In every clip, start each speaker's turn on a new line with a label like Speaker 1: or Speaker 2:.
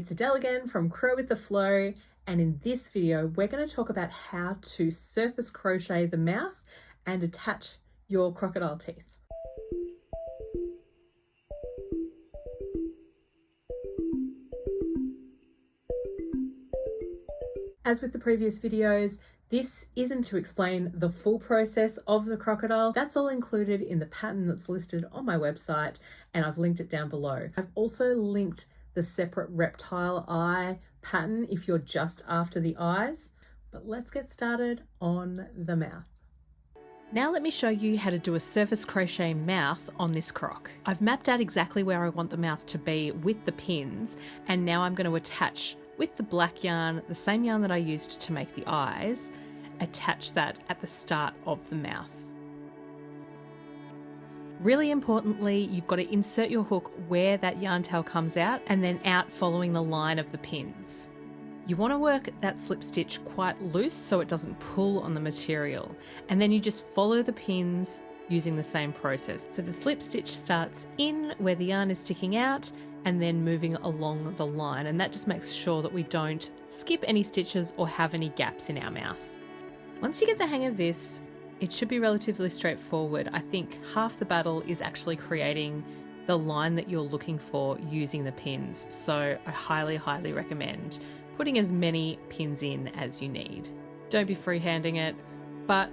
Speaker 1: It's Adele again from Crow with the Flow, and in this video we're going to talk about how to surface crochet the mouth and attach your crocodile teeth. As with the previous videos, this isn't to explain the full process of the crocodile. That's all included in the pattern that's listed on my website, and I've linked it down below. I've also linked the separate reptile eye pattern if you're just after the eyes, but let's get started on the mouth. Now let me show you how to do a surface crochet mouth on this croc. I've mapped out exactly where I want the mouth to be with the pins, and now I'm going to attach with the black yarn, the same yarn that I used to make the eyes, attach that at the start of the mouth. Really importantly, you've got to insert your hook where that yarn tail comes out and then out following the line of the pins. You want to work that slip stitch quite loose so it doesn't pull on the material, and then you just follow the pins using the same process. So the slip stitch starts in where the yarn is sticking out and then moving along the line, and that just makes sure that we don't skip any stitches or have any gaps in our mouth. Once you get the hang of this, it should be relatively straightforward. I think half the battle is actually creating the line that you're looking for using the pins. So I highly recommend putting as many pins in as you need. Don't be freehanding it, but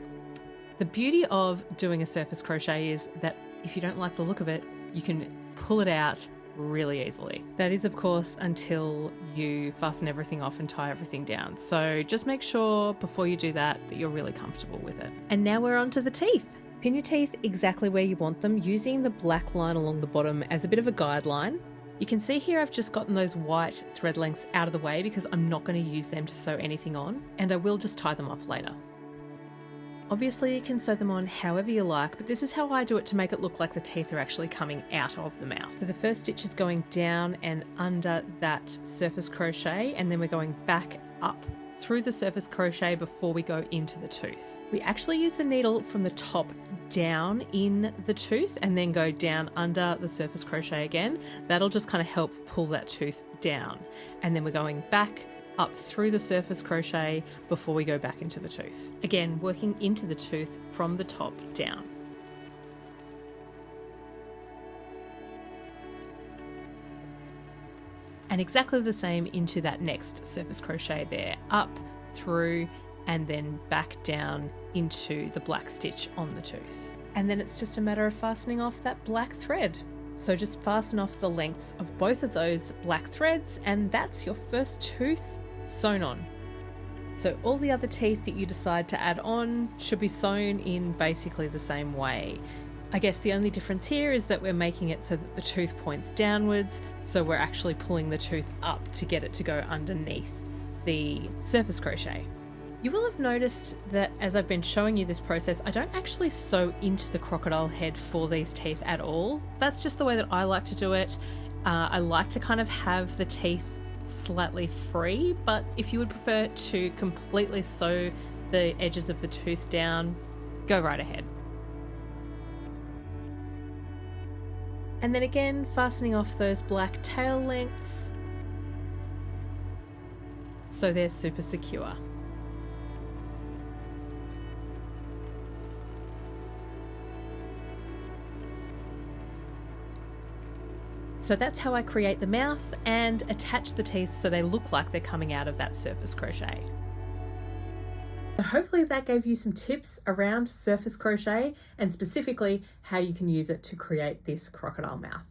Speaker 1: the beauty of doing a surface crochet is that if you don't like the look of it, you can pull it out really easily. That is, of course, until you fasten everything off and tie everything down. So just make sure before you do that you're really comfortable with it. And now we're on to the teeth. Pin your teeth exactly where you want them, using the black line along the bottom as a bit of a guideline. You can see here I've just gotten those white thread lengths out of the way because I'm not going to use them to sew anything on, and I will just tie them off later. Obviously you can sew them on however you like, but this is how I do it to make it look like the teeth are actually coming out of the mouth. So the first stitch is going down and under that surface crochet, and then we're going back up through the surface crochet before we go into the tooth. We actually use the needle from the top down in the tooth and then go down under the surface crochet again. That'll just kind of help pull that tooth down. And then we're going back up through the surface crochet before we go back into the tooth. Again, working into the tooth from the top down. And exactly the same into that next surface crochet there, up, through, and then back down into the black stitch on the tooth. And then it's just a matter of fastening off that black thread. So just fasten off the lengths of both of those black threads, and that's your first tooth sewn on. So all the other teeth that you decide to add on should be sewn in basically the same way. I guess the only difference here is that we're making it so that the tooth points downwards, so we're actually pulling the tooth up to get it to go underneath the surface crochet. You will have noticed that as I've been showing you this process, I don't actually sew into the crocodile head for these teeth at all. That's just the way that I like to do it. I like to kind of have the teeth slightly free, but if you would prefer to completely sew the edges of the tooth down, go right ahead. And then again, fastening off those black tail lengths so they're super secure. So that's how I create the mouth and attach the teeth so they look like they're coming out of that surface crochet. Hopefully that gave you some tips around surface crochet and specifically how you can use it to create this crocodile mouth.